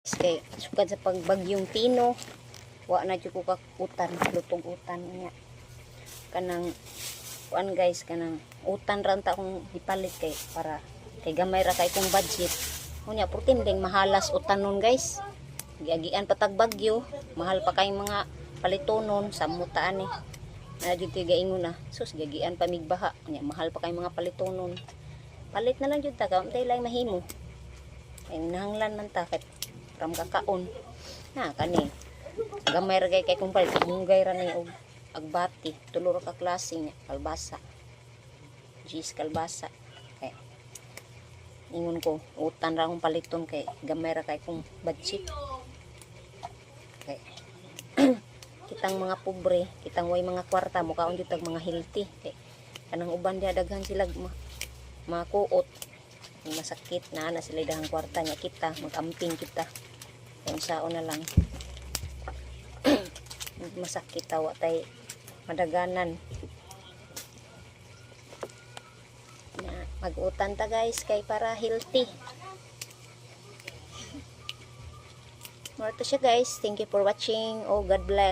Kay sukad sa pagbagyong Tino, wa na jud ko kakutan, lutog utan niya. Kanang kuan guys, kanang utan ra ta kung ipalit kay para kay gamay ra kay kong budget. Unya putin ding mahalas utan nun guys. Giagian patag bagyo, mahal pa kay mga palitonon sa mutaan ni. Na jud gaingon na, sus giagian pa migbaha, unya mahal pa kay mga palitonon. Palit na lang jud ta ka, untay lang mahimo. Ay nahanglan man ta kat ram kakaon na kani gamay ra kay kung palit munggay ra ni og agbati tulo ra ka klase niya kalbasa jis kalbasa kay ingon ko utan ra akong paliton kay gamay ra kay kung budget kay kitang mga pobre kitang way mga kwarta mukaon jud tag mga healthy kay kanang uban dia daghan sila mga kuot masakit na sila dahang kwarta niya kita magamping kita yan sao na lang masakit tawa tay madaganan na mag-utan ta guys kay para healthy more to siya guys. Thank you for watching. Oh, God bless.